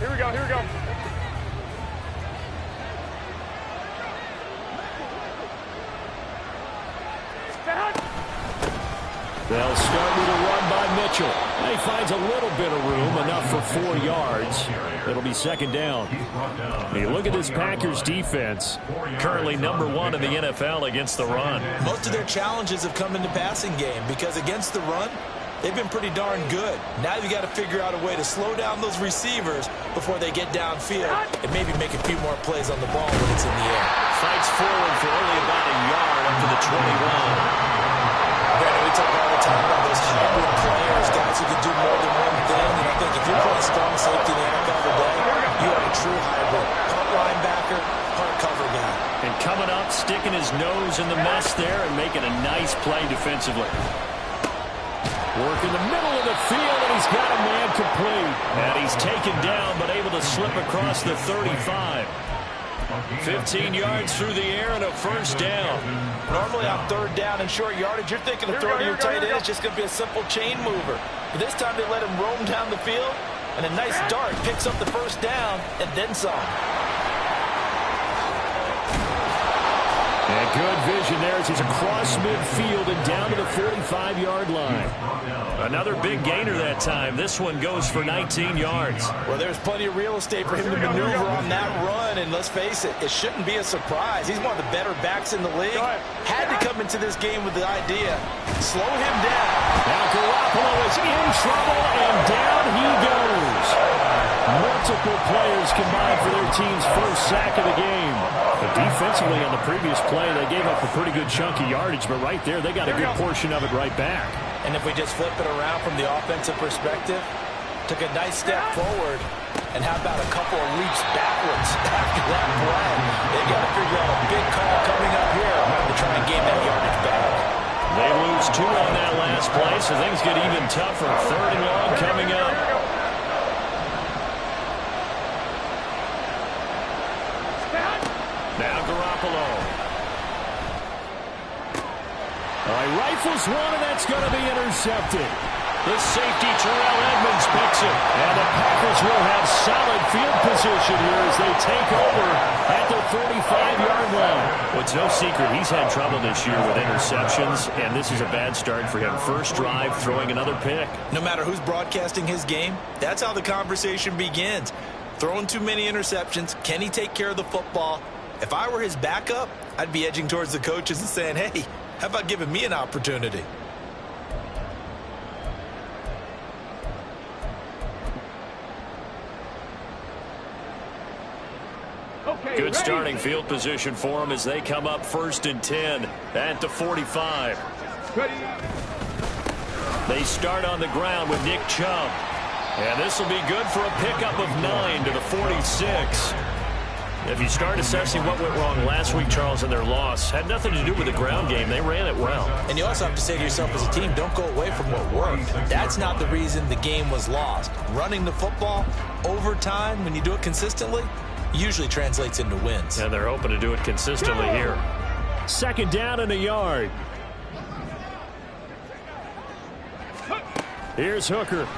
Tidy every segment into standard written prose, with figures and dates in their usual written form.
Here we go, here we go. They'll start with a run by Mitchell. He finds a little bit of room, enough for 4 yards. It'll be second down. Hey, look at this Packers defense. Currently number 1 in the NFL against the run. Most of their challenges have come in the passing game because against the run, they've been pretty darn good. Now you got to figure out a way to slow down those receivers before they get downfield and maybe make a few more plays on the ball when it's in the air. Fights forward for only about a yard up to the 21. Brandon, we talk all the time about those hybrid players, guys who can do more than one thing. And I think if you're playing strong safety in the NFL today, you have a true hybrid. Punt linebacker, punt cover guy. And coming up, sticking his nose in the mess there and making a nice play defensively. Work in the middle of the field, and he's got a man complete. And he's taken down, but able to slip across the 35. 15 yards through the air and a first down. Normally on third down and short yardage, you're thinking of throwing to your tight end. It's just going to be a simple chain mover. But this time they let him roam down the field, and a nice dart picks up the first down and then some. And good vision there as he's across midfield and down to the 45-yard line. Another big gainer that time. This one goes for 19 yards. Well, there's plenty of real estate for him to maneuver on that run, and let's face it, it shouldn't be a surprise. He's one of the better backs in the league. Had to come into this game with the idea, slow him down. Now Garoppolo is in trouble, and down he goes. Multiple players combined for their team's first sack of the game. But defensively on the previous play, they gave up a pretty good chunk of yardage, but right there, they got a good portion of it right back. And if we just flip it around from the offensive perspective, took a nice step forward, and how about a couple of leaps backwards after that play? They got to figure out a big call coming up here to try and gain that yardage back. They lose 2 on that last play, so things get even tougher. 3rd and long coming up. Now Garoppolo. Rifles one, and that's going to be intercepted. The safety, Terrell Edmonds, picks it. And the Packers will have solid field position here as they take over at the 45-yard line. Well, it's no secret he's had trouble this year with interceptions, and this is a bad start for him. First drive, throwing another pick. No matter who's broadcasting his game, that's how the conversation begins. Throwing too many interceptions, can he take care of the football? If I were his backup, I'd be edging towards the coaches and saying, hey, how about giving me an opportunity? Good starting field position for them as they come up 1st and 10 at the 45. They start on the ground with Nick Chubb. And this will be good for a pickup of 9 to the 46. If you start assessing what went wrong last week, Charles, in their loss, had nothing to do with the ground game. They ran it well. And you also have to say to yourself as a team, don't go away from what worked. That's not the reason the game was lost. Running the football over time, when you do it consistently, usually translates into wins. And they're hoping to do it consistently here. 2nd down and a yard. Here's Hooker.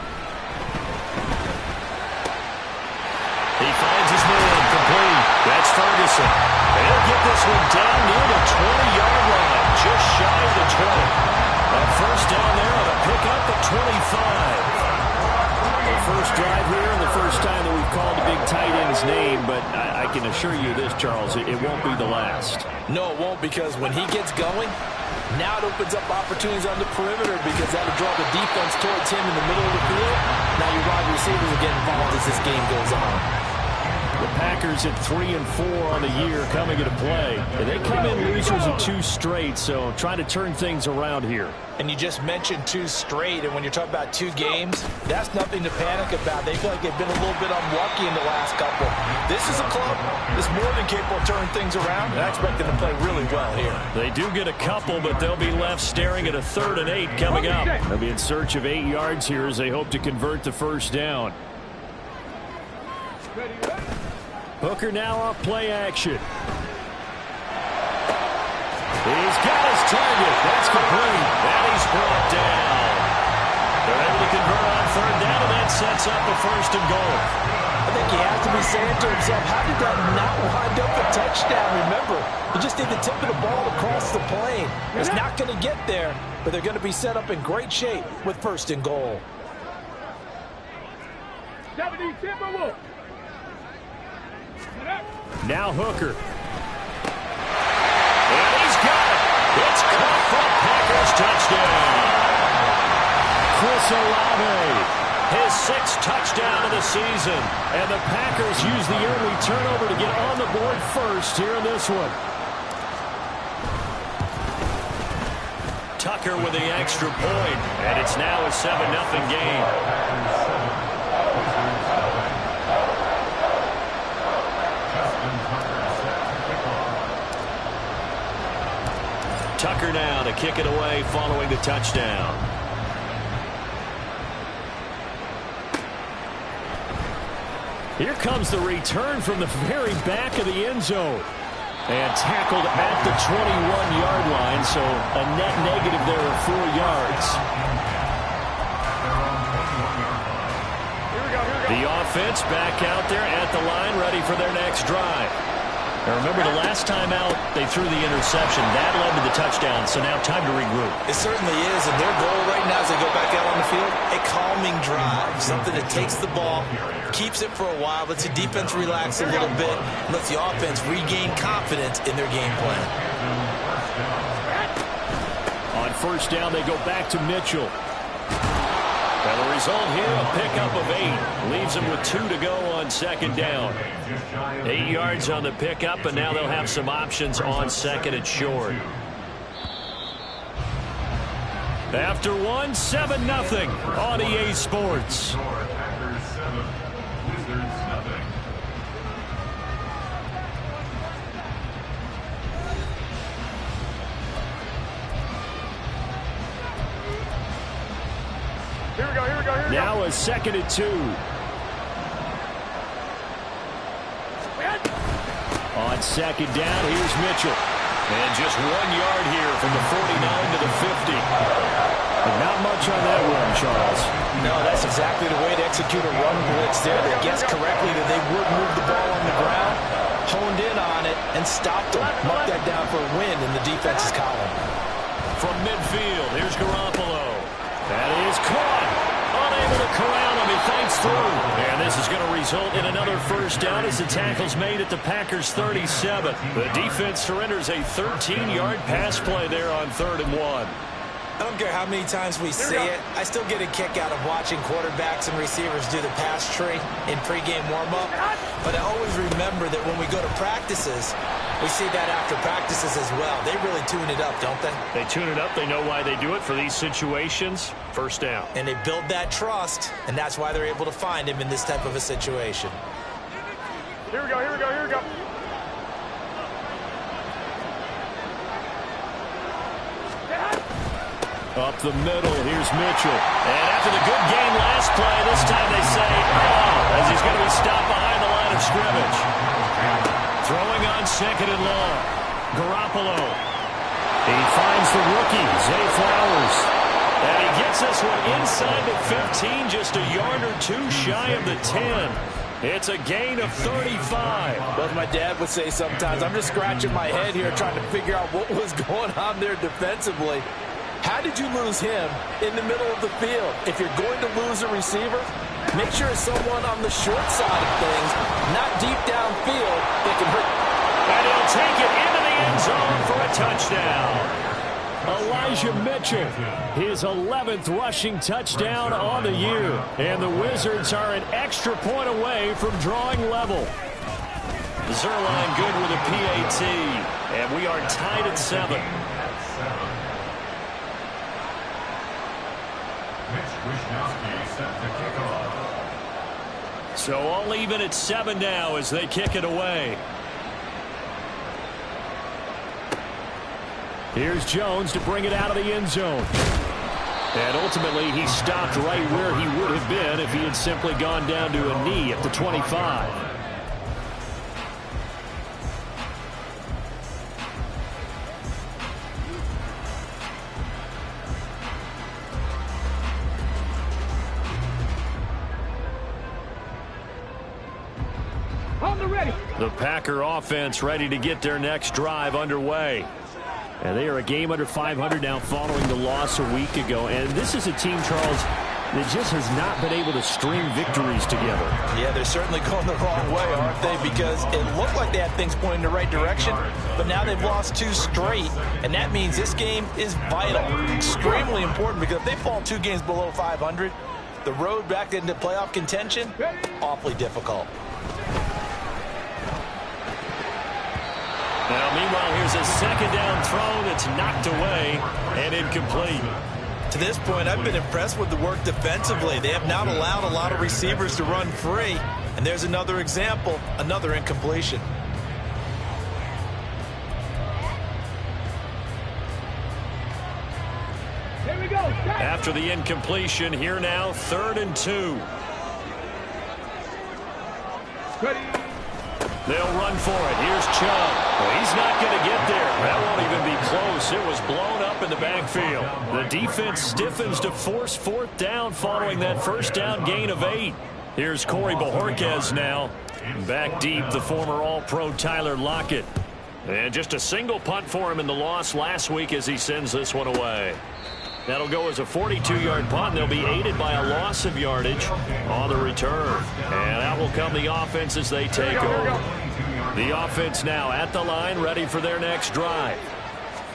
He finds his man complete. That's Ferguson. They'll get this one down near the 20-yard line, just shy of the 20. A first down there on a pickup at 25. The first drive here and the first time that we've called a big tight end's name, but I can assure you this, Charles, it won't be the last. No, it won't, because when he gets going, now it opens up opportunities on the perimeter because that'll draw the defense towards him in the middle of the field. Now your wide receivers will get involved as this game goes on. The Packers at 3-4 on the year coming into play. And they come in losers of 2 straight, so trying to turn things around here. And you just mentioned 2 straight, and when you're talking about 2 games, that's nothing to panic about. They feel like they've been a little bit unlucky in the last couple. This is a club that's more than capable of turning things around, and I expect them to play really well here. They do get a couple, but they'll be left staring at a 3rd and 8 coming up. They'll be in search of 8 yards here as they hope to convert the first down. Hooker now off play action. He's got his target. That's complete. And he's brought down. They're able to convert on 3rd down, and that sets up a 1st and goal. I think he has to be saying to himself, how did that not wind up a touchdown? Remember, you just need the tip of the ball across the plane. It's not going to get there, but they're going to be set up in great shape with 1st and goal. Now Hooker. And he's got it. It's caught for Packers touchdown. Chris Olave. His 6th touchdown of the season. And the Packers use the early turnover to get on the board first here in this one. Tucker with the extra point. And it's now a 7-0 game. Tucker now to kick it away following the touchdown. Here comes the return from the very back of the end zone. And tackled at the 21-yard line, so a net negative there of 4 yards. The offense back out there at the line, ready for their next drive. Now remember, the last time out, they threw the interception. That led to the touchdown, so now time to regroup. It certainly is, and their goal right now as they go back out on the field, a calming drive, something that takes the ball, keeps it for a while, lets the defense relax a little bit, and lets the offense regain confidence in their game plan. On 1st down, they go back to Mitchell. And the result here, a pickup of 8. Leaves them with 2 to go on 2nd down. 8 yards on the pickup, and now they'll have some options on 2nd and short. After 1, 7-0 on EA Sports. Now a 2nd and 2. On 2nd down, here's Mitchell. And just 1 yard here from the 49 to the 50. But not much on that run, Charles. No, that's exactly the way to execute a run blitz there. They guessed correctly that they would move the ball on the ground, honed in on it, and stopped them. Marked that down for a win in the defense's column. From midfield, here's Garoppolo. That is caught. Unable to corral him. He thanks through. And this is going to result in another 1st down as the tackle's made at the Packers' 37. The defense surrenders a 13-yard pass play there on 3rd and 1. I don't care how many times we see it. I still get a kick out of watching quarterbacks and receivers do the pass tree in pregame warm-up. But I always remember that when we go to practices, we see that after practices as well. They really tune it up, don't they? They tune it up. They know why they do it for these situations. 1st down. And they build that trust, and that's why they're able to find him in this type of a situation. Here we go, here we go, here we go. Up the middle, here's Mitchell. And after the good game last play, this time they say, oh, as he's going to be stopped behind the line of scrimmage. Throwing on 2nd and long. Garoppolo. He finds the rookie, Zay Flowers. And he gets this one inside the 15, just a yard or 2 shy of the 10. It's a gain of 35. Well, as my dad would say sometimes, I'm just scratching my head here trying to figure out what was going on there defensively. How did you lose him in the middle of the field? If you're going to lose a receiver, make sure it's someone on the short side of things, not deep downfield that can hurt. And he'll take it into the end zone for a touchdown. Elijah Mitchell, his 11th rushing touchdown on the year. And the Wizards are an extra point away from drawing level. Zuerlein good with a PAT. And we are tied at 7. So all even at 7 now as they kick it away. Here's Jones to bring it out of the end zone. And ultimately he stopped right where he would have been if he had simply gone down to a knee at the 25. On the ready. The Packer offense ready to get their next drive underway. And they are a game under 500 now following the loss a week ago. And this is a team, Charles, that just has not been able to string victories together. Yeah, they're certainly going the wrong way, aren't they? Because it looked like they had things pointing in the right direction, but now they've lost 2 straight, and that means this game is vital, extremely important, because if they fall 2 games below 500, the road back into playoff contention, awfully difficult. Now, meanwhile, here's a second down throw that's knocked away and incomplete. To this point, I've been impressed with the work defensively. They have not allowed a lot of receivers to run free. And there's another example, another incompletion. Here we go. After the incompletion, here now, 3rd and 2. Ready. They'll run for it. Here's Chubb. Well, he's not going to get there. That won't even be close. It was blown up in the backfield. The defense stiffens to force 4th down following that first down gain of 8. Here's Corey Bojorquez now. Back deep, the former All-Pro Tyler Lockett. And just a single punt for him in the loss last week as he sends this one away. That'll go as a 42-yard punt, and they'll be aided by a loss of yardage on the return. And out will come the offense as they take over. The offense now at the line, ready for their next drive.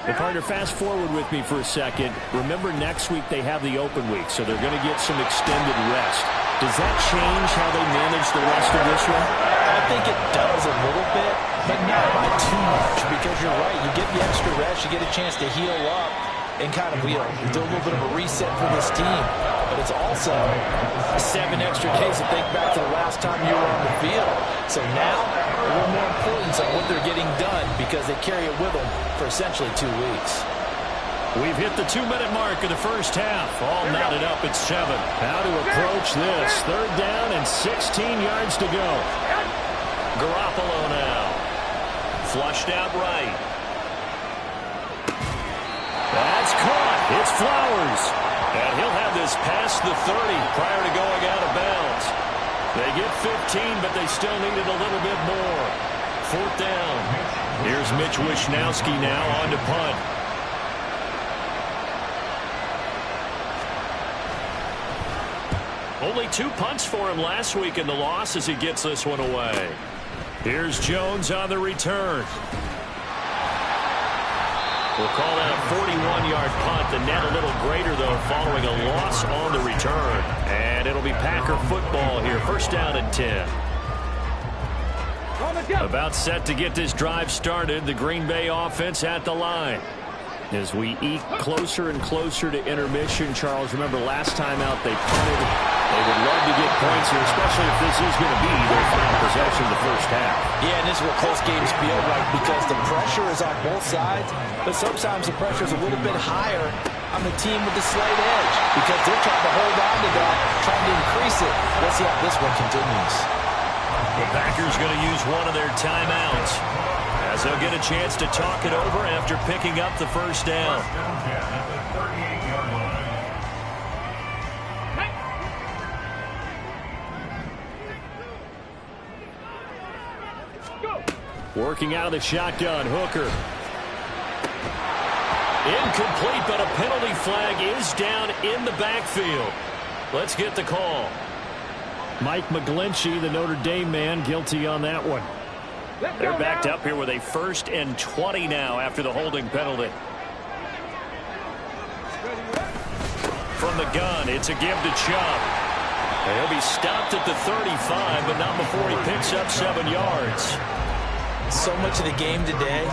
Well, partner, fast forward with me for a second. Remember, next week they have the open week, so they're going to get some extended rest. Does that change how they manage the rest of this one? I think it does a little bit, but not by too much, because you're right. You get the extra rest, you get a chance to heal up, and kind of, do a little bit of a reset for this team. But it's also 7 extra days to think back to the last time you were on the field. So now, a little more importance on what they're getting done because they carry it with them for essentially 2 weeks. We've hit the 2-minute mark of the first half. All knotted up at 7. How to approach this. 3rd down and 16 yards to go. Garoppolo now. Flushed out right. That's caught. It's Flowers. And he'll have this past the 30 prior to going out of bounds. They get 15, but they still needed a little bit more. 4th down. Here's Mitch Wishnowsky now on to punt. Only 2 punts for him last week in the loss as he gets this one away. Here's Jones on the return. We'll call that a 41-yard punt. The net a little greater, though, following a loss on the return. And it'll be Packer football here. 1st down and 10. About set to get this drive started. The Green Bay offense at the line. As we eke closer and closer to intermission, Charles, remember last time out they punted. They would love to get points here, especially if this is going to be their final possession of the first half. Yeah, and this is what close games feel like because the pressure is on both sides, but sometimes the pressure is a little bit higher on the team with the slight edge because they're trying to hold on to that, trying to increase it. Let's see how this one continues. The Packers going to use one of their timeouts as they'll get a chance to talk it over after picking up the first down. Working out of the shotgun, Hooker. Incomplete, but a penalty flag is down in the backfield. Let's get the call. Mike McGlinchey, the Notre Dame man, guilty on that one. They're backed up here with a 1st and 20 now after the holding penalty. From the gun, it's a give to Chubb. He'll be stopped at the 35, but not before he picks up 7 yards. So much of the game today,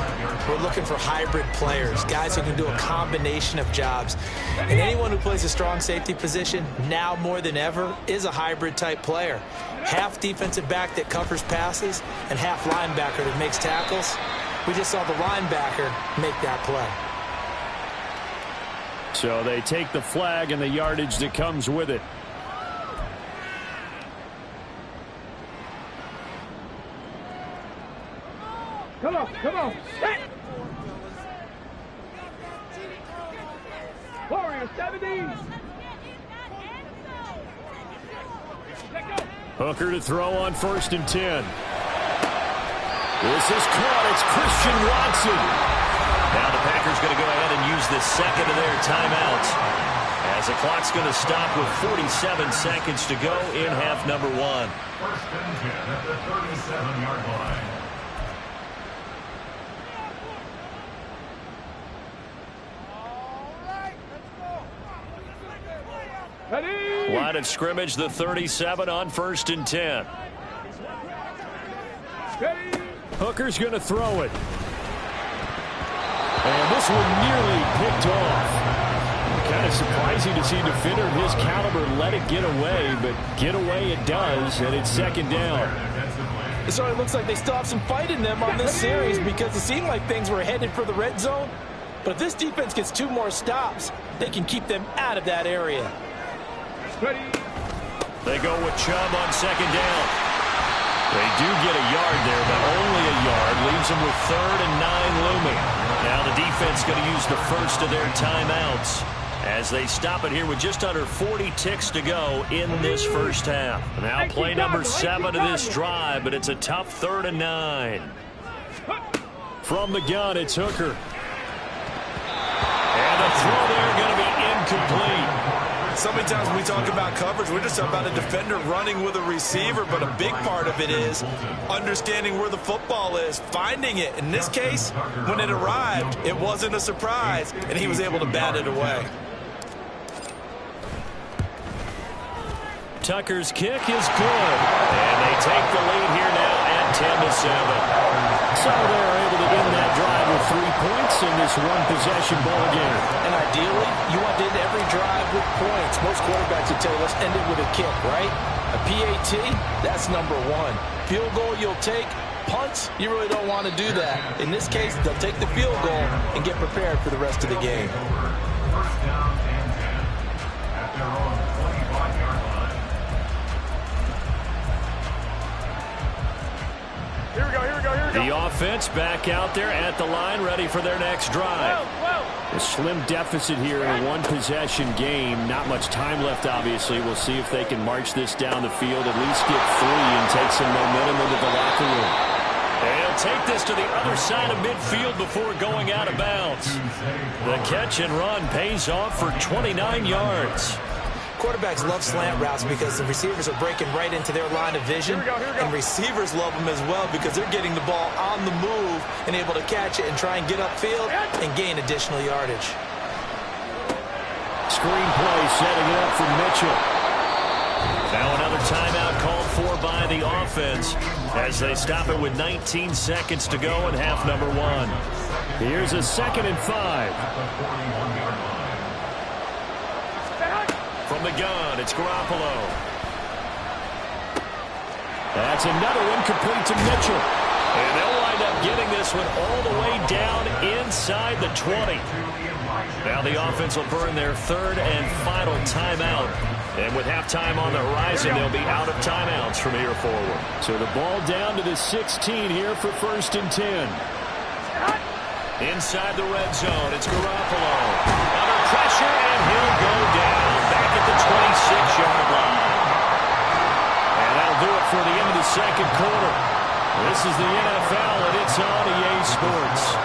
we're looking for hybrid players, guys who can do a combination of jobs. And anyone who plays a strong safety position, now more than ever, is a hybrid-type player. Half defensive back that covers passes and half linebacker that makes tackles. We just saw the linebacker make that play. So they take the flag and the yardage that comes with it. Come on, come on. Set. Warriors 17. Hooker to throw on 1st and 10. This is caught. It's Christian Watson. Now the Packers going to go ahead and use the second of their timeouts, as the clock's going to stop with 47 seconds to go in half number 1. First and 10 at the 37-yard line. Ready? Line of scrimmage, the 37 on 1st and 10. Ready? Hooker's going to throw it. And this one nearly picked off. Kind of surprising to see a defender of his caliber let it get away, but get away it does, and it's 2nd down. It certainly looks like they still have some fight in them on this series, because it seemed like things were headed for the red zone. But if this defense gets 2 more stops, they can keep them out of that area. Ready? They go with Chubb on 2nd down. They do get a yard there, but only a yard. Leaves them with 3rd and 9 looming. Now the defense going to use the first of their timeouts as they stop it here with just under 40 ticks to go in this first half. Now play number 7 of this drive, but it's a tough 3rd and 9. From the gun, it's Hooker. And a throw there going to be incomplete. So many times when we talk about coverage, we're just about a defender running with a receiver, but a big part of it is understanding where the football is, finding it. In this case, when it arrived, it wasn't a surprise, and he was able to bat it away. Tucker's kick is good, and they take the lead here now at 10-7. So they're able to end that drive with 3 points in this one-possession ball game. And ideally, you want to end every drive with points. Most quarterbacks would tell you, let's end it with a kick, right? A PAT, that's number 1. Field goal you'll take. Punts, you really don't want to do that. In this case, they'll take the field goal and get prepared for the rest of the game. First down and 10 at their own 25-yard line. Here we go, here we go, here we go. The offense back out there at the line, ready for their next drive. A slim deficit here in a one-possession game. Not much time left, obviously. We'll see if they can march this down the field, at least get 3 and take some momentum into the locker room. They'll take this to the other side of midfield before going out of bounds. The catch and run pays off for 29 yards. Quarterbacks love slant routes because the receivers are breaking right into their line of vision. Here we go. And receivers love them as well because they're getting the ball on the move and able to catch it and try and get upfield and gain additional yardage. Screen play setting it up for Mitchell. Now another timeout called for by the offense as they stop it with 19 seconds to go in half number 1. Here's a 2nd and 5. From the gun, it's Garoppolo. That's another one complete to Mitchell. And they'll wind up getting this one all the way down inside the 20. Now the offense will burn their 3rd and final timeout. And with halftime on the horizon, they'll be out of timeouts from here forward. So the ball down to the 16 here for 1st and 10. Inside the red zone, it's Garoppolo. Under pressure, and he'll go down back at the 26-yard line. And that'll do it for the end of the 2nd quarter. This is the NFL, and it's on EA Sports.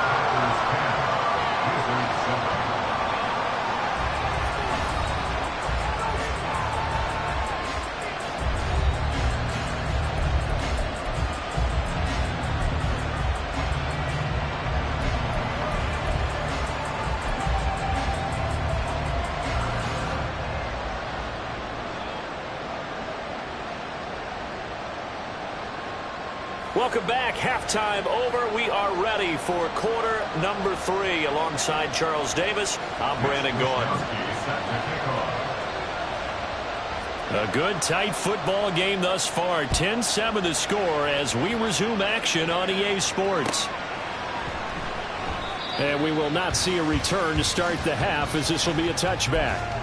Welcome back. Halftime over. We are ready for quarter number 3. Alongside Charles Davis, I'm Brandon Gaudin. A good, tight football game thus far. 10-7 the score as we resume action on EA Sports. And we will not see a return to start the half, as this will be a touchback.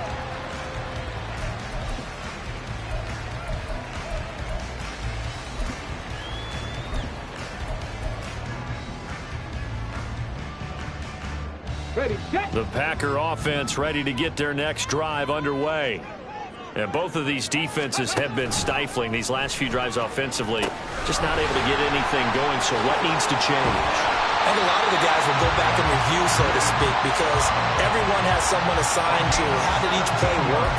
Ready, set. The Packer offense ready to get their next drive underway. And both of these defenses have been stifling these last few drives offensively. Just not able to get anything going, so what needs to change? I think a lot of the guys will go back and review, so to speak, because everyone has someone assigned to how did each play work.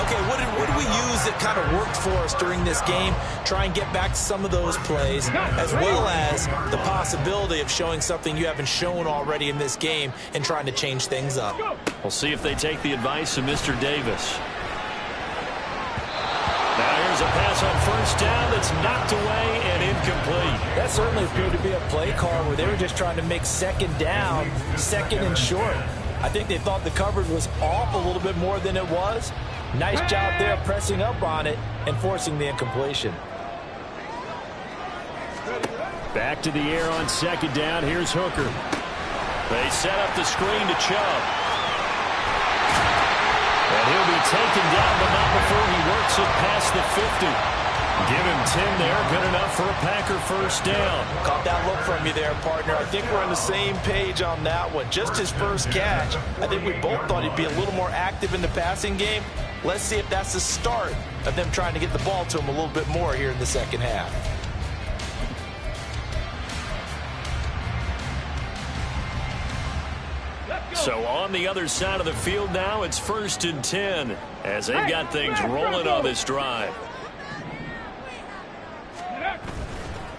Okay, what did we use that kind of worked for us during this game? Try and get back to some of those plays, as well as the possibility of showing something you haven't shown already in this game and trying to change things up. We'll see if they take the advice of Mr. Davis. Now here's a pass on first down that's knocked away and incomplete. That certainly appeared to be a play call where they were just trying to make second down, second and short. I think they thought the coverage was off a little bit more than it was. Nice job there pressing up on it and forcing the incompletion. Back to the air on second down. Here's Hooker. They set up the screen to Chubb. And he'll be taken down, but not before he works it past the 50. Give him 10 there. Good enough for a Packer first down. Caught that look from you there, partner. I think we're on the same page on that one. Just his first catch. I think we both thought he'd be a little more active in the passing game. Let's see if that's the start of them trying to get the ball to him a little bit more here in the second half. So on the other side of the field now, it's 1st and 10 as they've got things rolling on this drive.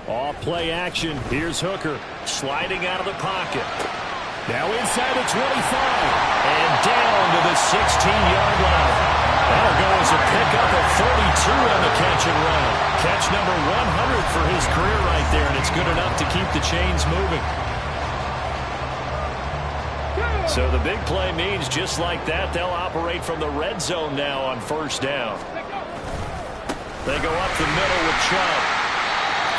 Off play action. Here's Hooker sliding out of the pocket. Now inside the 25 and down to the 16-yard line. That'll go as a pickup of 42 on the catch and run. Catch number 100 for his career right there, and it's good enough to keep the chains moving. So the big play means just like that, they'll operate from the red zone now on first down. They go up the middle with Chubb.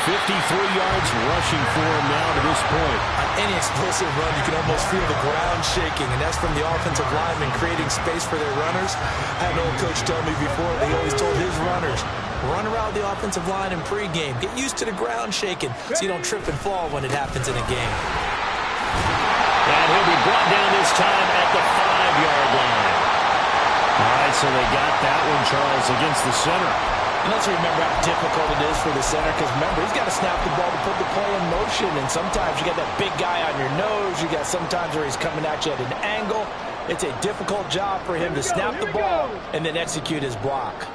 53 yards rushing for him now to this point. On any explosive run, you can almost feel the ground shaking, and that's from the offensive linemen creating space for their runners. I had an old coach tell me before, they always told his runners, run around the offensive line in pregame. Get used to the ground shaking so you don't trip and fall when it happens in a game. And he'll be brought down this time at the 5-yard line. All right, so they got that one, Charles, against the center. And let's remember how difficult it is for the center, because remember, he's got to snap the ball to put the play in motion, and sometimes you got that big guy on your nose. You got sometimes where he's coming at you at an angle. It's a difficult job for him to snap the ball and then execute his block.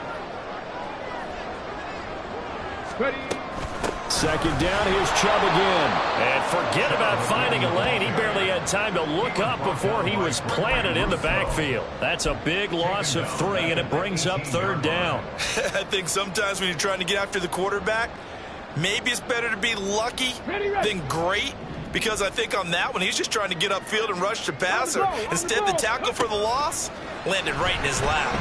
Second down, here's Chubb again. And forget about finding a lane. He barely had time to look up before he was planted in the backfield. That's a big loss of 3, and it brings up third down. I think sometimes when you're trying to get after the quarterback, maybe it's better to be lucky than great, because I think on that one, he's just trying to get upfield and rush the passer. Instead, the tackle for the loss landed right in his lap.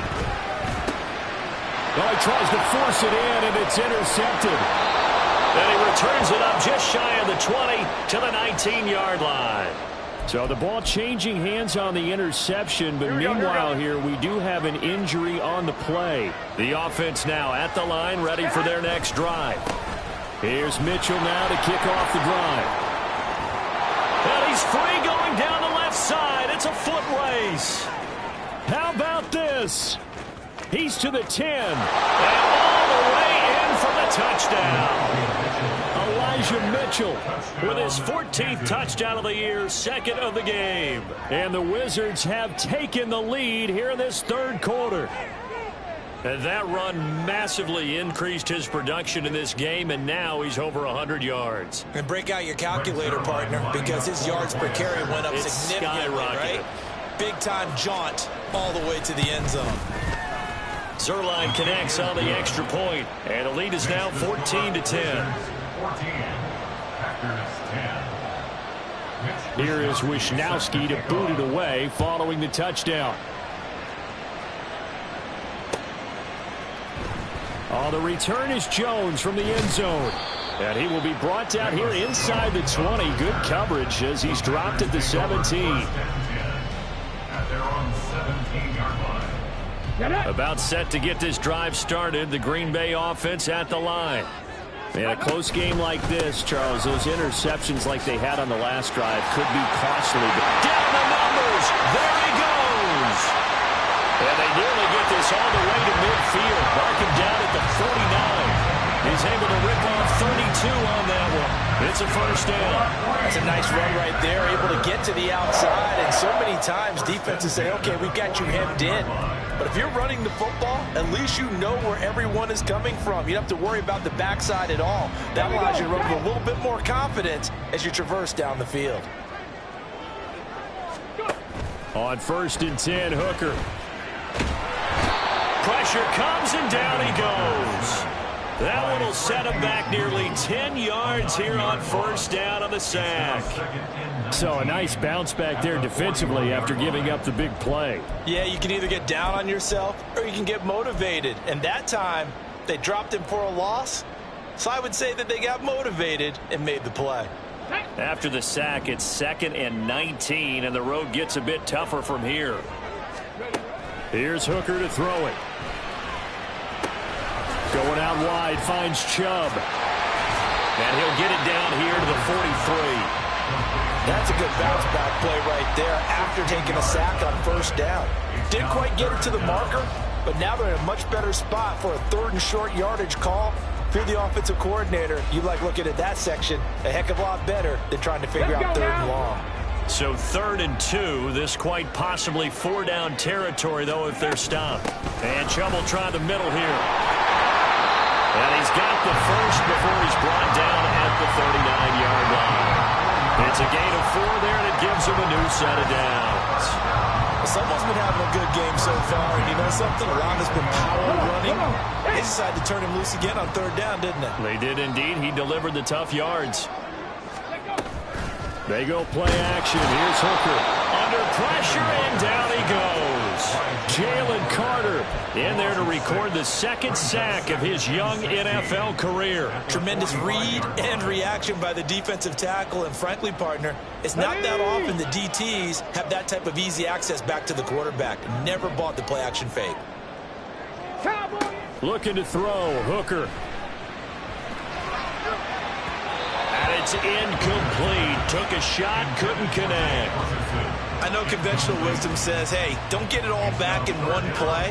Well, he tries to force it in, and it's intercepted. And he returns it up just shy of the 20 to the 19-yard line. So the ball changing hands on the interception, but meanwhile here we do have an injury on the play. The offense now at the line, ready for their next drive. Here's Mitchell now to kick off the drive. And he's free going down the left side. It's a foot race. How about this? He's to the 10. And all the way in for the touchdown. Elijah Mitchell with his 14th touchdown of the year, 2nd of the game. And the Wizards have taken the lead here in this third quarter. And that run massively increased his production in this game, and now he's over 100 yards. And break out your calculator, partner, because his yards per carry went up significantly, right? Big-time jaunt all the way to the end zone. Zuerlein connects on the extra point, and the lead is now 14-10. Here is Wisnowski to boot it away following the touchdown. On the return is Jones from the end zone. And he will be brought down here inside the 20. Good coverage as he's dropped at the 17. About set to get this drive started. The Green Bay offense at the line. In a close game like this, Charles, those interceptions like they had on the last drive could be costly. Down the numbers. There he goes. And they nearly get this all the way to midfield. Mark him down at the 49. He's able to rip off 32 on that one. It's a first down. That's a nice run right there, able to get to the outside. And so many times defenses say, okay, we've got you hemmed in. But if you're running the football, at least you know where everyone is coming from. You don't have to worry about the backside at all. That allows you to run with a little bit more confidence as you traverse down the field. On 1st and 10, Hooker. Pressure comes and down he goes. That one will set him back nearly 10 yards here on 1st down on the sack. So a nice bounce back there defensively after giving up the big play. Yeah, you can either get down on yourself or you can get motivated. And that time, they dropped him for a loss. So I would say that they got motivated and made the play. After the sack, it's 2nd and 19, and the road gets a bit tougher from here. Here's Hooker to throw it. Going out wide, finds Chubb. And he'll get it down here to the 43. That's a good bounce back play right there after taking a sack on 1st down. Didn't quite get it to the marker, but now they're in a much better spot for a 3rd and short yardage call. If you're the offensive coordinator, you like looking at that section a heck of a lot better than trying to figure out 3rd and long. So 3rd and 2, this quite possibly 4-down territory, though, if they're stopped. And Chubb will try the middle here. And he's got the first before he's brought down at the 39-yard line. It's a gain of 4 there, and it gives him a new set of downs. Someone's been having a good game so far, and you know something? A lot has been power running. They decided to turn him loose again on 3rd down, didn't they? They did indeed. He delivered the tough yards. They go play action. Here's Hooker. Under pressure, and down he goes. Jalen Carter in there to record the 2nd sack of his young NFL career. Tremendous read and reaction by the defensive tackle, and frankly, partner, it's not that often the DTs have that type of easy access back to the quarterback. Never bought the play action fake. Looking to throw, Hooker. And it's incomplete. Took a shot, couldn't connect. I know conventional wisdom says, hey, don't get it all back in one play.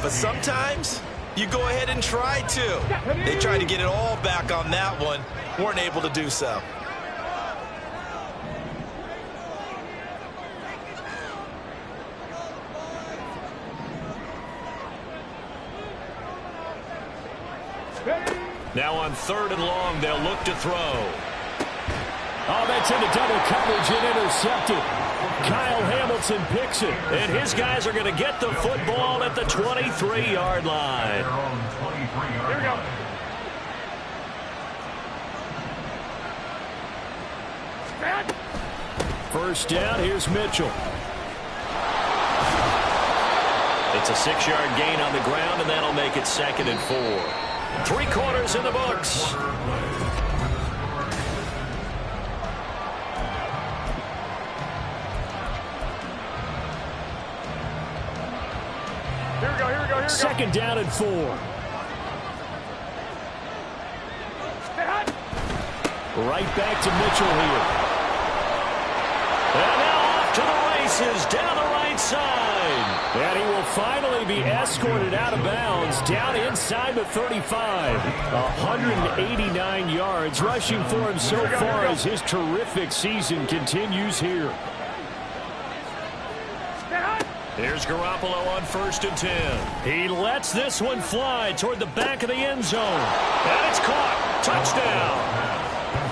But sometimes you go ahead and try to. They tried to get it all back on that one. Weren't able to do so. Now on 3rd and long, they'll look to throw. Oh, that's into double coverage and intercepted. Kyle Hamilton picks it, and his guys are going to get the football at the 23-yard line. Here we go. First down, here's Mitchell. It's a 6-yard gain on the ground, and that'll make it 2nd and 4. 3 quarters in the books. Here we go, here we go, here we go. 2nd down and 4. Right back to Mitchell here. And now off to the races down the right side. And he will finally be escorted out of bounds down inside the 35. 189 yards rushing for him so far as his terrific season continues here. Here's Garoppolo on 1st and 10. He lets this one fly toward the back of the end zone. And it's caught. Touchdown.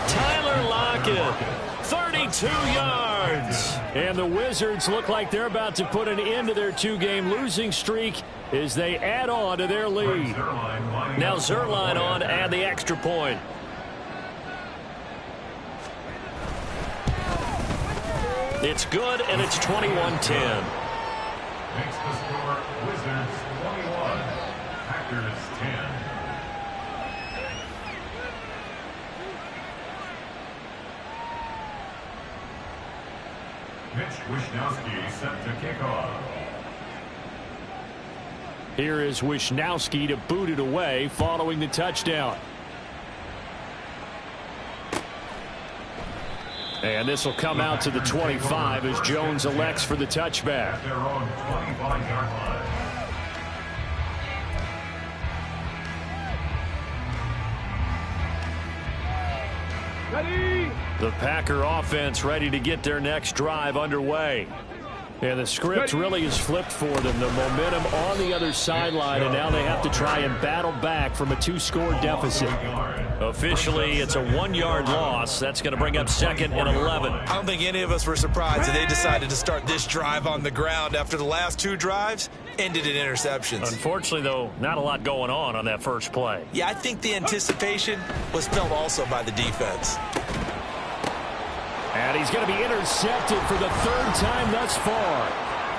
Tyler Lockett, 32 yards. And the Wizards look like they're about to put an end to their 2-game losing streak as they add on to their lead. Now Zuerlein on to add the extra point. It's good, and it's 21-10. Makes the score Wizards 21, Packers 10. Mitch Wishnowsky set to kick off. Here is Wishnowsky to boot it away following the touchdown. And this will come out to the 25 as Jones elects for the touchback. At their own 25-yard line. The Packer offense ready to get their next drive underway. And the script really is flipped for them. The momentum on the other sideline, and now they have to try and battle back from a 2-score deficit. Officially, it's a 1-yard loss. That's going to bring up 2nd and 11. I don't think any of us were surprised that they decided to start this drive on the ground after the last 2 drives ended in interceptions. Unfortunately, though, not a lot going on that first play. Yeah, I think the anticipation was felt also by the defense. And he's going to be intercepted for the 3rd time thus far.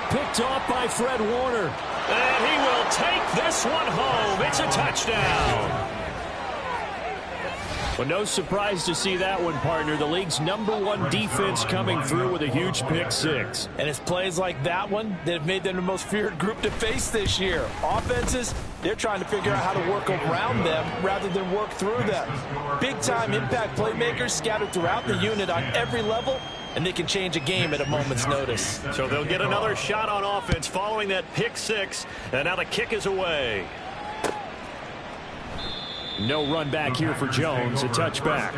Picked off by Fred Warner. And he will take this one home. It's a touchdown. Well, no surprise to see that one, partner. The league's #1 defense coming through with a huge pick 6. And it's plays like that one that have made them the most feared group to face this year. Offenses, they're trying to figure out how to work around them rather than work through them. Big-time impact playmakers scattered throughout the unit on every level, and they can change a game at a moment's notice. So they'll get another shot on offense following that pick 6, and now the kick is away. No run back here for Jones, a touchback.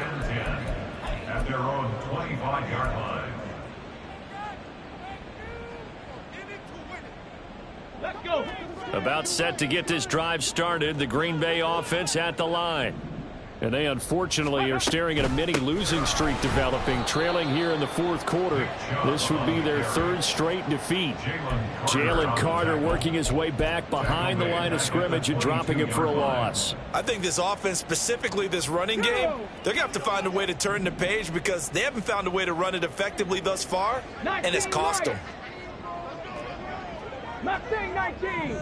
At their own 25-yard line. Let's go. About set to get this drive started, the Green Bay offense at the line. And they unfortunately are staring at a mini losing streak developing, trailing here in the 4th quarter. This would be their 3rd straight defeat. Jalen Carter working his way back behind the line of scrimmage and dropping him for a loss. I think this offense, specifically this running game, they're going to have to find a way to turn the page because they haven't found a way to run it effectively thus far, and it's cost them. 19.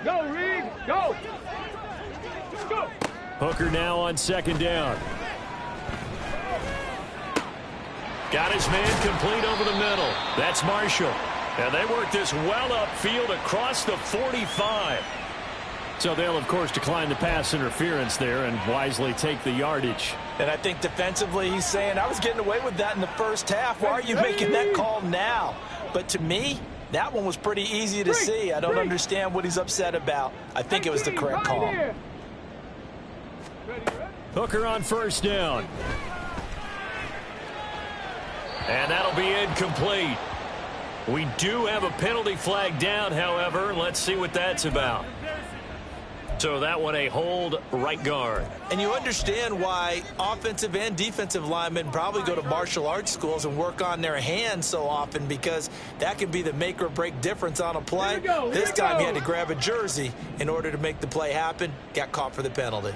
Go, Reed. Go. Go. Hooker now on 2nd down. Got his man complete over the middle. That's Marshall. And they work this well upfield across the 45. So they'll, of course, decline the pass interference there and wisely take the yardage. And I think defensively he's saying, I was getting away with that in the first half. Why are you making that call now? But to me, that one was pretty easy to see. I don't understand what he's upset about. I think it was the correct call. Hooker on 1st down. And that'll be incomplete. We do have a penalty flag down, however. Let's see what that's about. So that one a hold right guard. And you understand why offensive and defensive linemen probably go to martial arts schools and work on their hands so often, because that can be the make or break difference on a play. This time he had to grab a jersey in order to make the play happen. Got caught for the penalty.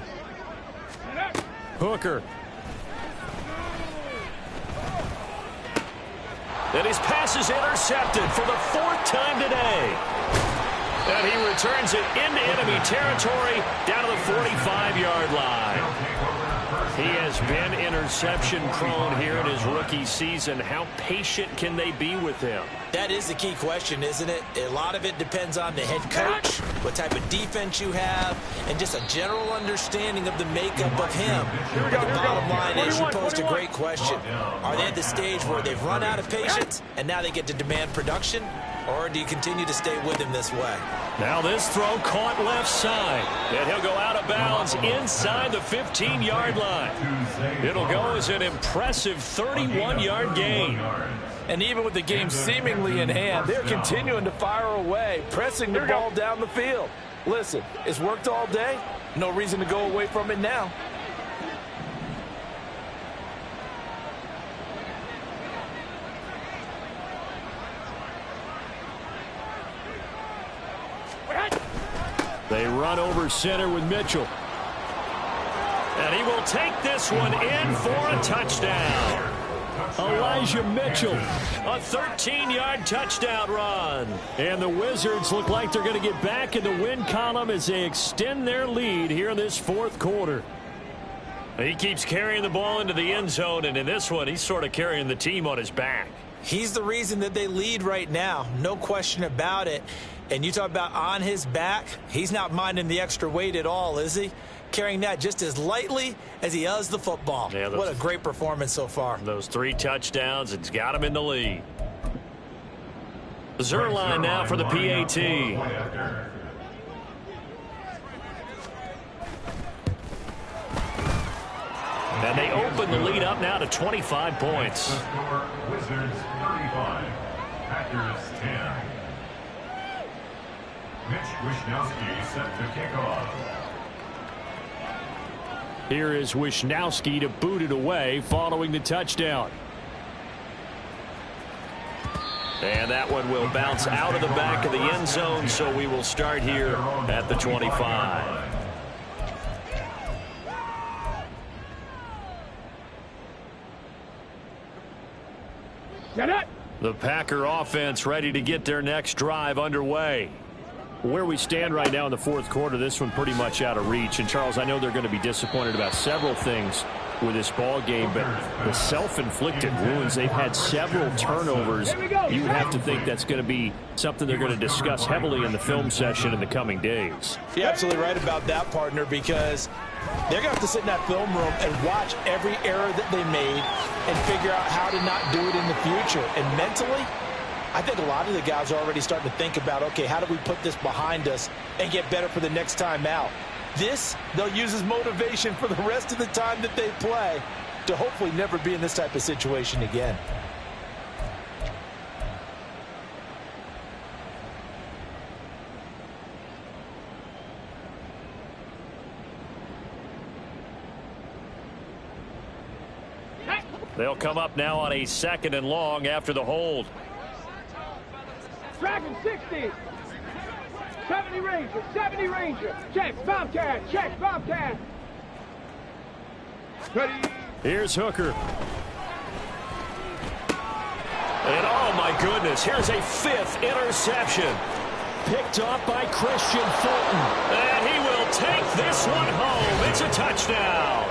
Hooker. And his pass is intercepted for the 4th time today. And he returns it into enemy territory down to the 45-yard line. He has been interception-prone here in his rookie season. How patient can they be with him? That is the key question, isn't it? A lot of it depends on the head coach, what type of defense you have, and just a general understanding of the makeup of him. But the bottom line is, you posed a great question. Are they at the stage where they've run out of patience and now they get to demand production? Or do you continue to stay with him this way? Now this throw caught left side. And he'll go out of bounds inside the 15-yard line. It'll go as an impressive 31-yard gain. And even with the game seemingly in hand, they're continuing to fire away, pressing the ball down the field. Listen, it's worked all day. No reason to go away from it now. They run over center with Mitchell. And he will take this one in for a touchdown. Elijah Mitchell, a 13-yard touchdown run. And the Wizards look like they're going to get back in the win column as they extend their lead here in this 4th quarter. He keeps carrying the ball into the end zone, and in this one, he's sort of carrying the team on his back. He's the reason that they lead right now, no question about it. And you talk about on his back, he's not minding the extra weight at all, is he? carrying that just as lightly as he does the football. Yeah, what a great performance so far. Those 3 touchdowns, it's got him in the lead. Zuerlein now for the PAT. And they open the lead up now to 25 points. The score, Wizards 35, Packers 10. Mitch Wishnowsky set to kick off. Here is Wishnowsky to boot it away following the touchdown. And that one will bounce out of the back of the end zone, so we will start here at the 25. Get it. The Packer offense ready to get their next drive underway. Where we stand right now in the fourth quarter, this one pretty much out of reach. And, Charles, I know they're going to be disappointed about several things with this ball game, but the self-inflicted wounds, they've had several turnovers. You would have to think that's going to be something they're going to discuss heavily in the film session in the coming days. You're absolutely right about that, partner, because they're going to have to sit in that film room and watch every error that they made and figure out how to not do it in the future. And mentally, I think a lot of the guys are already starting to think about, okay, how do we put this behind us and get better for the next time out? This, they'll use as motivation for the rest of the time that they play to hopefully never be in this type of situation again. They'll come up now on a 2nd and long after the hold. Dragon 60. 70 Ranger. 70 Ranger. Check. Bobcat. Check. Bobcat. Ready. Here's Hooker. And oh my goodness, here's a 5th interception. Picked off by Christian Fulton. And he will take this one home. It's a touchdown.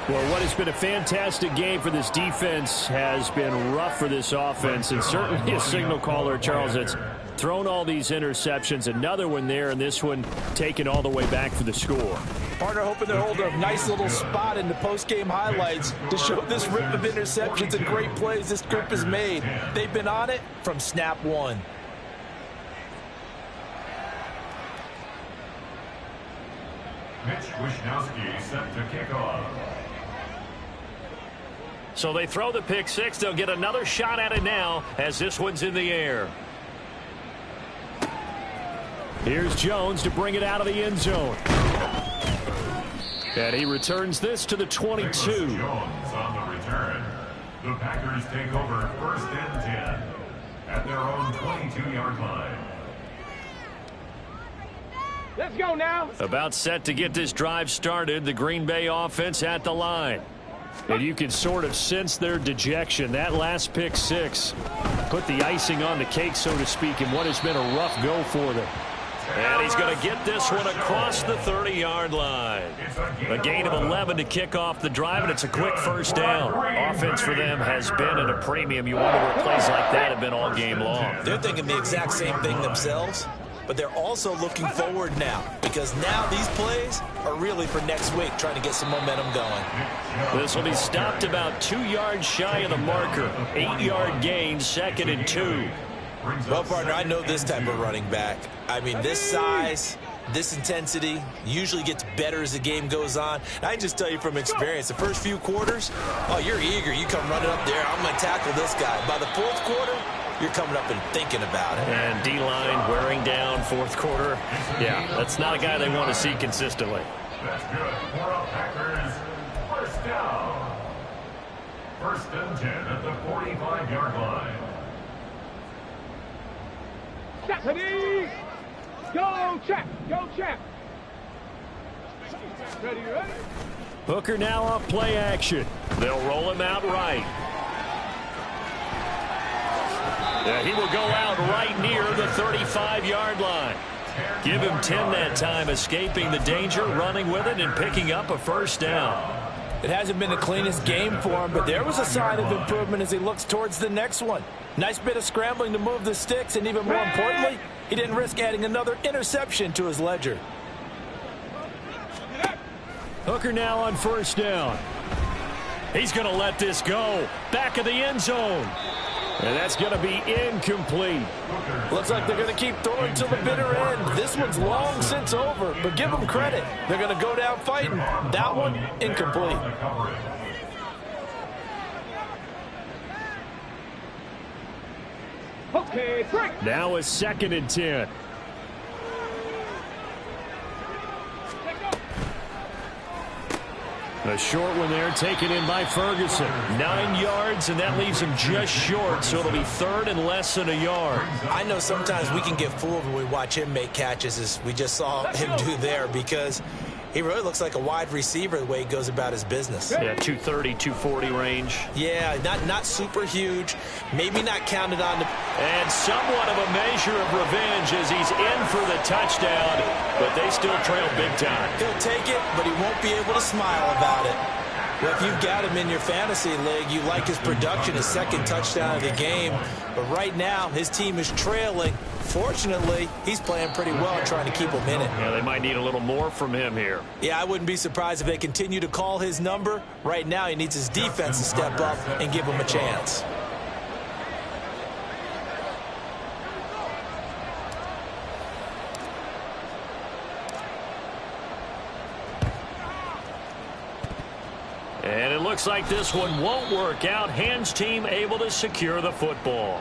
Well, what has been a fantastic game for this defense has been rough for this offense, and certainly a signal caller, Charles, that's thrown all these interceptions. Another one there, and this one taken all the way back for the score. Partner hoping they'll hold a nice little spot in the post-game highlights to show this rip of interceptions and great plays this group has made. They've been on it from snap one. Mitch Wishnowsky set to kick off. So they throw the pick six. They'll get another shot at it now as this one's in the air. Here's Jones to bring it out of the end zone. And he returns this to the 22. Jones on the return. The Packers take over 1st and 10 at their own 22-yard line. Let's go now. About set to get this drive started. The Green Bay offense at the line. And you can sort of sense their dejection. That last pick six put the icing on the cake, so to speak, in what has been a rough go for them. And he's going to get this one across the 30-yard line. A gain of 11 to kick off the drive, and it's a quick first down. Offense for them has been at a premium. You wonder where plays like that have been all game long. They're thinking the exact same thing themselves, but they're also looking forward now, because now these plays are really for next week, trying to get some momentum going. This will be stopped about 2 yards shy of the marker. 8-yard gain, 2nd and 2. Well, partner, I know this type of running back. I mean, this size, this intensity usually gets better as the game goes on. And I can just tell you from experience, the first few quarters, oh, you're eager. You come running up there, I'm going to tackle this guy. By the fourth quarter, you're coming up and thinking about it. And D-line wearing down fourth quarter. Yeah, that's not a guy they want to see consistently. That's good for a Packers first down. 1st and 10 at the 45-yard line. Ready. Go, check. Go, check. Ready, ready. Hooker now off play action. They'll roll him out right. Yeah, he will go out right near the 35-yard line. Give him 10 that time, escaping the danger, running with it, and picking up a first down. It hasn't been the cleanest game for him, but there was a sign of improvement as he looks towards the next one. Nice bit of scrambling to move the sticks, and even more importantly, he didn't risk adding another interception to his ledger. Hooker now on first down. He's going to let this go. Back of the end zone. And that's going to be incomplete. Looks like they're going to keep throwing till the bitter end. This one's long since over, but give them credit. They're going to go down fighting. That one, incomplete. Okay, break. Now a 2nd and 10. A short one there, taken in by Ferguson. 9 yards, and that leaves him just short, so it'll be 3rd and less than a yard. I know sometimes we can get fooled when we watch him make catches, as we just saw him do there, because he really looks like a wide receiver the way he goes about his business. Yeah, 230, 240 range. Yeah, not super huge, maybe not counted on. And somewhat of a measure of revenge as he's in for the touchdown, but they still trail big time. He'll take it, but he won't be able to smile about it. Well, if you've got him in your fantasy league, you like his production, his 2nd touchdown of the game. But right now, his team is trailing. Fortunately, he's playing pretty well and trying to keep him in it. Yeah, they might need a little more from him here. Yeah, I wouldn't be surprised if they continue to call his number. Right now, he needs his defense to step up and give him a chance. And it looks like this one won't work out. Hands team able to secure the football.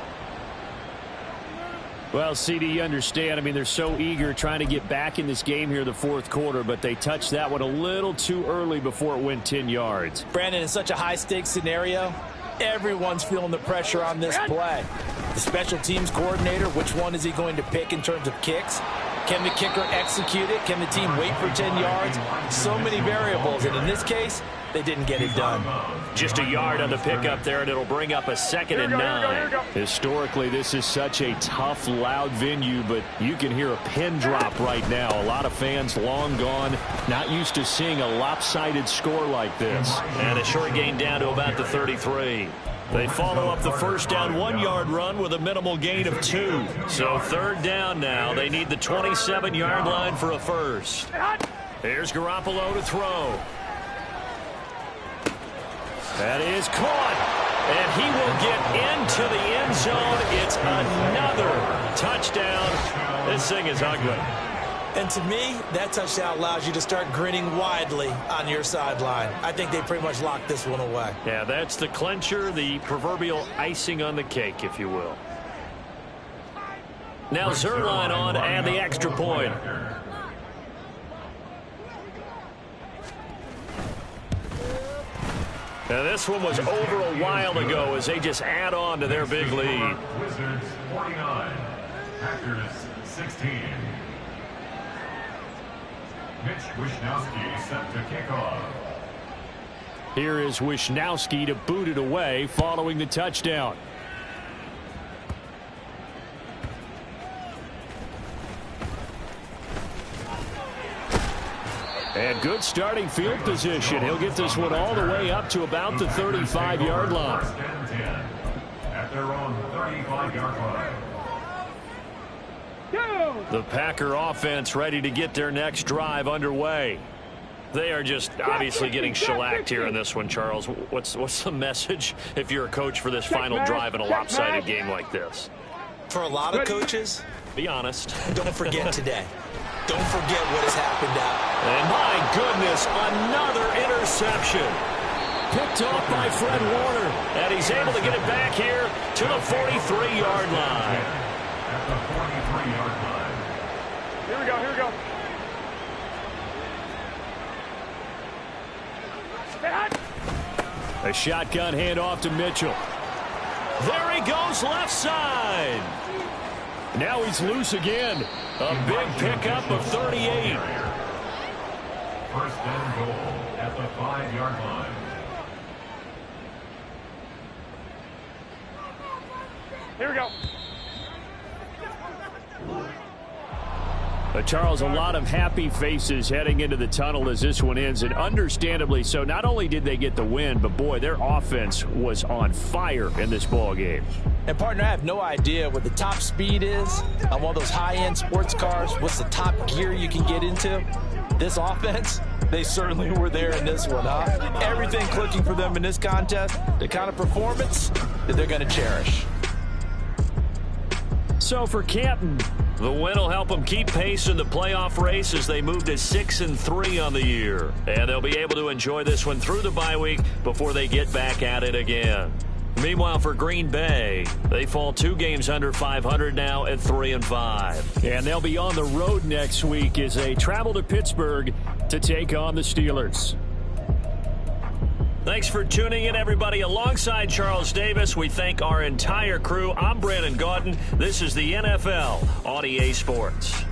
Well, CD, you understand. I mean, they're so eager trying to get back in this game here in the 4th quarter, but they touched that one a little too early before it went 10 yards. Brandon, in such a high-stakes scenario, everyone's feeling the pressure on this play. The special teams coordinator, which one is he going to pick in terms of kicks? Can the kicker execute it? Can the team wait for 10 yards? So many variables, and in this case, they didn't get it done. Just a yard on the pickup there, and it'll bring up a 2nd and 9. Historically, this is such a tough, loud venue, but you can hear a pin drop right now. A lot of fans long gone, not used to seeing a lopsided score like this. And a short gain down to about the 33. They follow up the first down 1-yard run with a minimal gain of 2. So 3rd down now. They need the 27-yard line for a first. Here's Garoppolo to throw. That is caught. And he will get into the end zone. It's another touchdown. This thing is ugly. And to me, that touchdown allows you to start grinning widely on your sideline. I think they pretty much locked this one away. Yeah, that's the clincher, the proverbial icing on the cake, if you will. Now Zuerlein on and the extra point. Now this one was over a while ago as they just add on to their big lead. Wizards 49, Packers 16. Mitch Wishnowsky set to kick off. Here is Wishnowsky to boot it away following the touchdown. And good starting field position. He'll get this one all the way up to about the 35-yard line. First and 10 at their own 35-yard line. The Packer offense ready to get their next drive underway. They are just obviously getting shellacked here in this one, Charles. What's the message if you're a coach for this final drive in a lopsided game like this? For a lot of coaches, be honest. don't forget today. Don't forget what has happened out. And my goodness, another interception. Picked off by Fred Warner. And he's able to get it back here to the 43-yard line. At the 43-yard line. Here we go, here we go. A shotgun handoff to Mitchell. There he goes, left side. Now he's loose again. A big pickup of 38. First and goal at the 5-yard line. Here we go. Charles, a lot of happy faces heading into the tunnel as this one ends, and understandably so. Not only did they get the win, but boy, their offense was on fire in this ball game. And partner, I have no idea what the top speed is on one of those high-end sports cars. What's the top gear you can get into? This offense, they certainly were there in this one, huh? Everything clicking for them in this contest, the kind of performance that they're going to cherish. So for Canton, the win will help them keep pace in the playoff race as they move to 6-3 on the year. And they'll be able to enjoy this one through the bye week before they get back at it again. Meanwhile, for Green Bay, they fall 2 games under 500 now at 3-5. And they'll be on the road next week as they travel to Pittsburgh to take on the Steelers. Thanks for tuning in, everybody. Alongside Charles Davis, we thank our entire crew. I'm Brandon Gaudin. This is the NFL on EA Sports.